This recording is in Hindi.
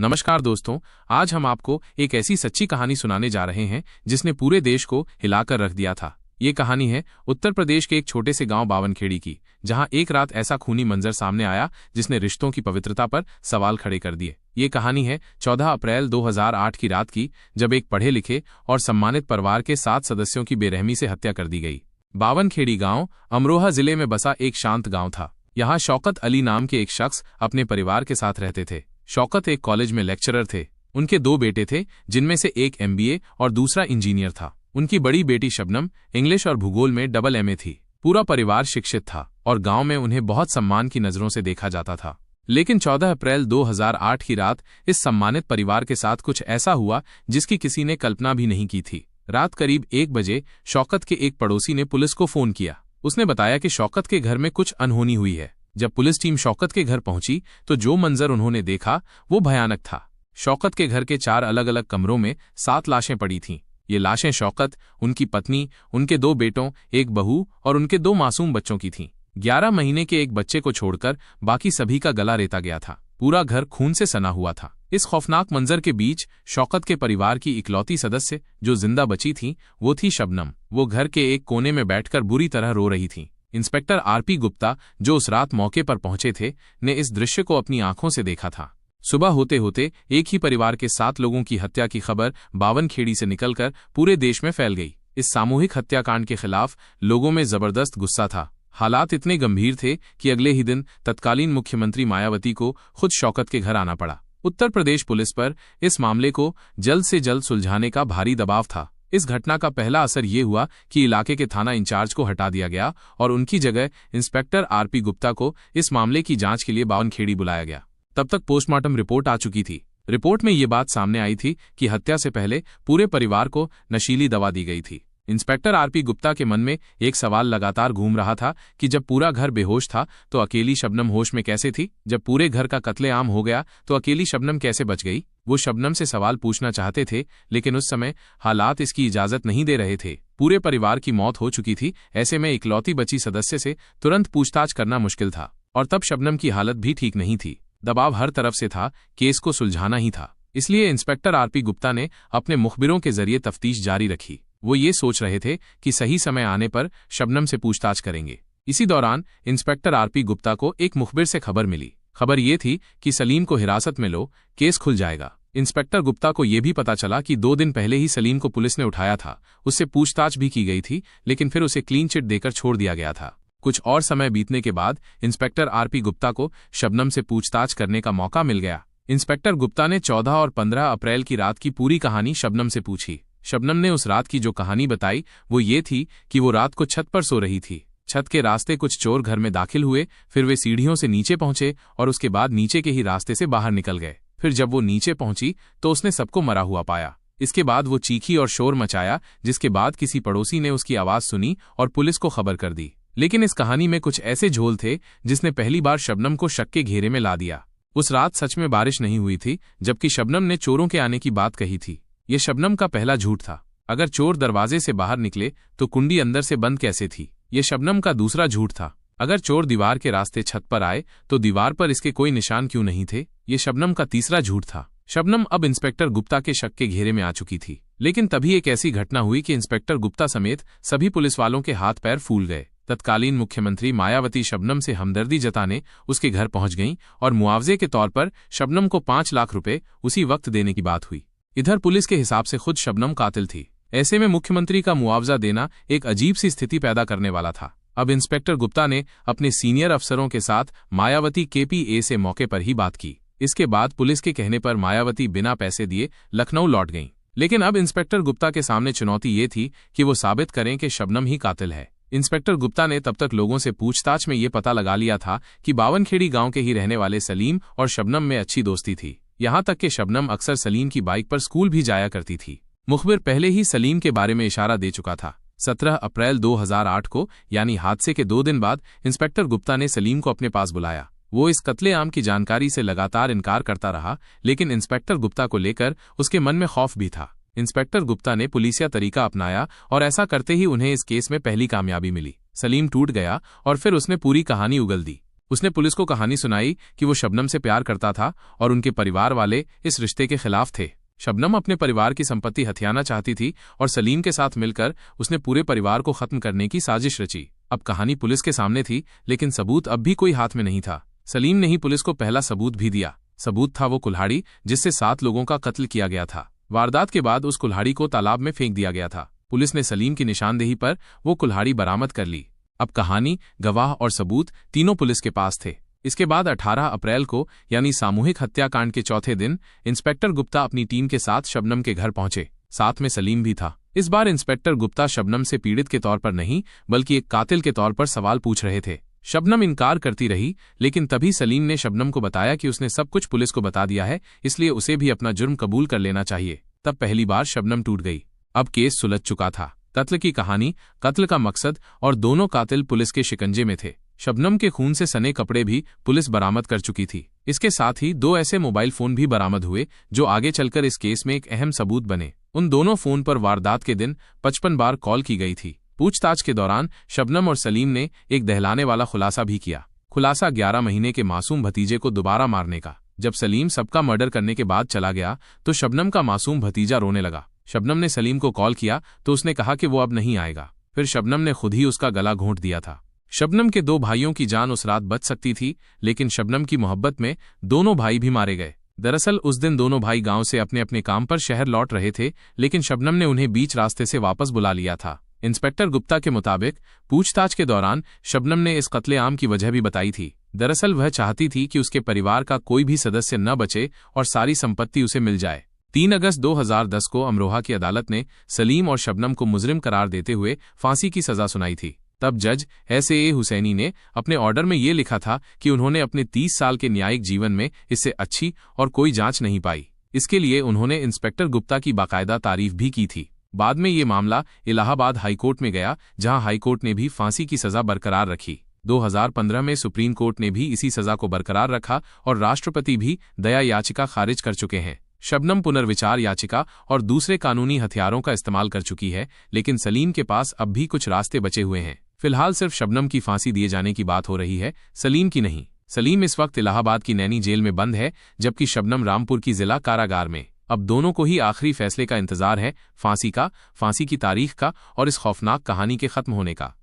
नमस्कार दोस्तों, आज हम आपको एक ऐसी सच्ची कहानी सुनाने जा रहे हैं जिसने पूरे देश को हिलाकर रख दिया था। ये कहानी है उत्तर प्रदेश के एक छोटे से गांव बावनखेड़ी की, जहां एक रात ऐसा खूनी मंजर सामने आया जिसने रिश्तों की पवित्रता पर सवाल खड़े कर दिए। ये कहानी है 14 अप्रैल 2008 की रात की, जब एक पढ़े लिखे और सम्मानित परिवार के 7 सदस्यों की बेरहमी से हत्या कर दी गई। बावनखेड़ी गांव अमरोहा जिले में बसा एक शांत गांव था। यहाँ शौकत अली नाम के एक शख्स अपने परिवार के साथ रहते थे। शौकत एक कॉलेज में लेक्चरर थे। उनके 2 बेटे थे, जिनमें से एक MBA और दूसरा इंजीनियर था। उनकी बड़ी बेटी शबनम इंग्लिश और भूगोल में डबल MA थी। पूरा परिवार शिक्षित था और गांव में उन्हें बहुत सम्मान की नजरों से देखा जाता था। लेकिन 14 अप्रैल 2008 की रात इस सम्मानित परिवार के साथ कुछ ऐसा हुआ जिसकी किसी ने कल्पना भी नहीं की थी। रात करीब 1 बजे शौकत के एक पड़ोसी ने पुलिस को फोन किया। उसने बताया कि शौकत के घर में कुछ अनहोनी हुई है। जब पुलिस टीम शौकत के घर पहुंची तो जो मंजर उन्होंने देखा वो भयानक था। शौकत के घर के 4 अलग अलग कमरों में 7 लाशें पड़ी थीं। ये लाशें शौकत, उनकी पत्नी, उनके 2 बेटों, एक बहू और उनके 2 मासूम बच्चों की थीं। 11 महीने के एक बच्चे को छोड़कर बाकी सभी का गला रेता गया था। पूरा घर खून से सना हुआ था। इस खौफनाक मंजर के बीच शौकत के परिवार की इकलौती सदस्य जो जिंदा बची थी वो थी शबनम। वो घर के एक कोने में बैठकर बुरी तरह रो रही थी। इंस्पेक्टर RP गुप्ता, जो उस रात मौके पर पहुंचे थे, ने इस दृश्य को अपनी आंखों से देखा था। सुबह होते होते एक ही परिवार के 7 लोगों की हत्या की खबर बावनखेड़ी से निकलकर पूरे देश में फैल गई। इस सामूहिक हत्याकांड के खिलाफ लोगों में जबरदस्त गुस्सा था। हालात इतने गंभीर थे कि अगले ही दिन तत्कालीन मुख्यमंत्री मायावती को खुद शौकत के घर आना पड़ा। उत्तर प्रदेश पुलिस पर इस मामले को जल्द से जल्द सुलझाने का भारी दबाव था। इस घटना का पहला असर ये हुआ कि इलाके के थाना इंचार्ज को हटा दिया गया और उनकी जगह इंस्पेक्टर RP गुप्ता को इस मामले की जांच के लिए बावनखेड़ी बुलाया गया। तब तक पोस्टमार्टम रिपोर्ट आ चुकी थी। रिपोर्ट में ये बात सामने आई थी कि हत्या से पहले पूरे परिवार को नशीली दवा दी गई थी। इंस्पेक्टर RP गुप्ता के मन में एक सवाल लगातार घूम रहा था कि जब पूरा घर बेहोश था तो अकेली शबनम होश में कैसे थी? जब पूरे घर का कत्लेआम हो गया तो अकेली शबनम कैसे बच गई? वो शबनम से सवाल पूछना चाहते थे, लेकिन उस समय हालात इसकी इजाजत नहीं दे रहे थे। पूरे परिवार की मौत हो चुकी थी। ऐसे में इकलौती बची सदस्य से तुरंत पूछताछ करना मुश्किल था और तब शबनम की हालत भी ठीक नहीं थी। दबाव हर तरफ से था, केस को सुलझाना ही था। इसलिए इंस्पेक्टर RP गुप्ता ने अपने मुखबिरों के जरिए तफ्तीश जारी रखी। वो ये सोच रहे थे कि सही समय आने पर शबनम से पूछताछ करेंगे। इसी दौरान इंस्पेक्टर RP गुप्ता को एक मुखबिर से खबर मिली। खबर ये थी कि सलीम को हिरासत में लो, केस खुल जाएगा। इंस्पेक्टर गुप्ता को यह भी पता चला कि 2 दिन पहले ही सलीम को पुलिस ने उठाया था। उससे पूछताछ भी की गई थी, लेकिन फिर उसे क्लीन चिट देकर छोड़ दिया गया था। कुछ और समय बीतने के बाद इंस्पेक्टर RP गुप्ता को शबनम से पूछताछ करने का मौका मिल गया। इंस्पेक्टर गुप्ता ने 14 और 15 अप्रैल की रात की पूरी कहानी शबनम से पूछी। शबनम ने उस रात की जो कहानी बताई वो ये थी कि वो रात को छत पर सो रही थी। छत के रास्ते कुछ चोर घर में दाखिल हुए, फिर वे सीढ़ियों से नीचे पहुंचे और उसके बाद नीचे के ही रास्ते से बाहर निकल गए। फिर जब वो नीचे पहुंची तो उसने सबको मरा हुआ पाया। इसके बाद वो चीखी और शोर मचाया, जिसके बाद किसी पड़ोसी ने उसकी आवाज सुनी और पुलिस को खबर कर दी। लेकिन इस कहानी में कुछ ऐसे झोल थे जिसने पहली बार शबनम को शक के घेरे में ला दिया। उस रात सच में बारिश नहीं हुई थी, जबकि शबनम ने चोरों के आने की बात कही थी। ये शबनम का पहला झूठ था। अगर चोर दरवाजे से बाहर निकले तो कुंडी अंदर से बंद कैसे थी? ये शबनम का दूसरा झूठ था। अगर चोर दीवार के रास्ते छत पर आए तो दीवार पर इसके कोई निशान क्यों नहीं थे? ये शबनम का तीसरा झूठ था। शबनम अब इंस्पेक्टर गुप्ता के शक के घेरे में आ चुकी थी। लेकिन तभी एक ऐसी घटना हुई कि इंस्पेक्टर गुप्ता समेत सभी पुलिस वालों के हाथ पैर फूल गए। तत्कालीन मुख्यमंत्री मायावती शबनम से हमदर्दी जताने उसके घर पहुंच गईं और मुआवजे के तौर पर शबनम को 5 लाख रुपए उसी वक्त देने की बात हुई। इधर पुलिस के हिसाब से खुद शबनम कातिल थी। ऐसे में मुख्यमंत्री का मुआवजा देना एक अजीब सी स्थिति पैदा करने वाला था। अब इंस्पेक्टर गुप्ता ने अपने सीनियर अफसरों के साथ मायावती KPA से मौके पर ही बात की। इसके बाद पुलिस के कहने पर मायावती बिना पैसे दिए लखनऊ लौट गईं। लेकिन अब इंस्पेक्टर गुप्ता के सामने चुनौती ये थी कि वो साबित करें कि शबनम ही कातिल है। इंस्पेक्टर गुप्ता ने तब तक लोगों से पूछताछ में ये पता लगा लिया था कि बावनखेड़ी गांव के ही रहने वाले सलीम और शबनम में अच्छी दोस्ती थी। यहाँ तक कि शबनम अक्सर सलीम की बाइक पर स्कूल भी जाया करती थी। मुखबिर पहले ही सलीम के बारे में इशारा दे चुका था। 17 अप्रैल 2008 को, यानी हादसे के 2 दिन बाद, इंस्पेक्टर गुप्ता ने सलीम को अपने पास बुलाया। वो इस कत्लेआम की जानकारी से लगातार इनकार करता रहा, लेकिन इंस्पेक्टर गुप्ता को लेकर उसके मन में खौफ भी था। इंस्पेक्टर गुप्ता ने पुलिसिया तरीका अपनाया और ऐसा करते ही उन्हें इस केस में पहली कामयाबी मिली। सलीम टूट गया और फिर उसने पूरी कहानी उगल दी। उसने पुलिस को कहानी सुनाई कि वो शबनम से प्यार करता था और उनके परिवार वाले इस रिश्ते के खिलाफ थे। शबनम अपने परिवार की संपत्ति हथियाना चाहती थी और सलीम के साथ मिलकर उसने पूरे परिवार को खत्म करने की साजिश रची। अब कहानी पुलिस के सामने थी, लेकिन सबूत अब भी कोई हाथ में नहीं था। सलीम ने ही पुलिस को पहला सबूत भी दिया। सबूत था वो कुल्हाड़ी जिससे 7 लोगों का कत्ल किया गया था। वारदात के बाद उस कुल्हाड़ी को तालाब में फेंक दिया गया था। पुलिस ने सलीम की निशानदेही पर वो कुल्हाड़ी बरामद कर ली। अब कहानी, गवाह और सबूत तीनों पुलिस के पास थे। इसके बाद 18 अप्रैल को यानी सामूहिक हत्याकांड के चौथे दिन इंस्पेक्टर गुप्ता अपनी टीम के साथ शबनम के घर पहुंचे। साथ में सलीम भी था। इस बार इंस्पेक्टर गुप्ता शबनम से पीड़ित के तौर पर नहीं बल्कि एक कातिल के तौर पर सवाल पूछ रहे थे। शबनम इनकार करती रही, लेकिन तभी सलीम ने शबनम को बताया कि उसने सब कुछ पुलिस को बता दिया है, इसलिए उसे भी अपना जुर्म कबूल कर लेना चाहिए। तब पहली बार शबनम टूट गई। अब केस सुलझ चुका था। कत्ल की कहानी, कत्ल का मकसद और दोनों कातिल पुलिस के शिकंजे में थे। शबनम के खून से सने कपड़े भी पुलिस बरामद कर चुकी थी। इसके साथ ही 2 ऐसे मोबाइल फोन भी बरामद हुए जो आगे चलकर इस केस में एक अहम सबूत बने। उन दोनों फोन पर वारदात के दिन 55 बार कॉल की गई थी। पूछताछ के दौरान शबनम और सलीम ने एक दहलाने वाला खुलासा भी किया। खुलासा 11 महीने के मासूम भतीजे को दोबारा मारने का। जब सलीम सबका मर्डर करने के बाद चला गया तो शबनम का मासूम भतीजा रोने लगा। शबनम ने सलीम को कॉल किया तो उसने कहा कि वो अब नहीं आएगा। फिर शबनम ने खुद ही उसका गला घोंट दिया था। शबनम के 2 भाइयों की जान उस रात बच सकती थी, लेकिन शबनम की मोहब्बत में दोनों भाई भी मारे गए। दरअसल उस दिन दोनों भाई गांव से अपने अपने काम पर शहर लौट रहे थे, लेकिन शबनम ने उन्हें बीच रास्ते से वापस बुला लिया था। इंस्पेक्टर गुप्ता के मुताबिक पूछताछ के दौरान शबनम ने इस कत्लेआम की वजह भी बताई थी। दरअसल वह चाहती थी कि उसके परिवार का कोई भी सदस्य न बचे और सारी संपत्ति उसे मिल जाए। 3 अगस्त 2010 को अमरोहा की अदालत ने सलीम और शबनम को मुजरिम करार देते हुए फांसी की सजा सुनाई थी। तब जज एस.ए. हुसैनी ने अपने ऑर्डर में ये लिखा था कि उन्होंने अपने 30 साल के न्यायिक जीवन में इससे अच्छी और कोई जांच नहीं पाई। इसके लिए उन्होंने इंस्पेक्टर गुप्ता की बाकायदा तारीफ भी की थी। बाद में ये मामला इलाहाबाद हाईकोर्ट में गया, जहां हाईकोर्ट ने भी फांसी की सजा बरकरार रखी। 2015 में सुप्रीम कोर्ट ने भी इसी सजा को बरकरार रखा और राष्ट्रपति भी दया याचिका खारिज कर चुके हैं। शबनम पुनर्विचार याचिका और दूसरे कानूनी हथियारों का इस्तेमाल कर चुकी है, लेकिन सलीम के पास अब भी कुछ रास्ते बचे हुए हैं। फिलहाल सिर्फ शबनम की फांसी दिए जाने की बात हो रही है, सलीम की नहीं। सलीम इस वक्त इलाहाबाद की नैनी जेल में बंद है, जबकि शबनम रामपुर की जिला कारागार में। अब दोनों को ही आखिरी फैसले का इंतजार है, फांसी की तारीख का और इस खौफनाक कहानी के खत्म होने का।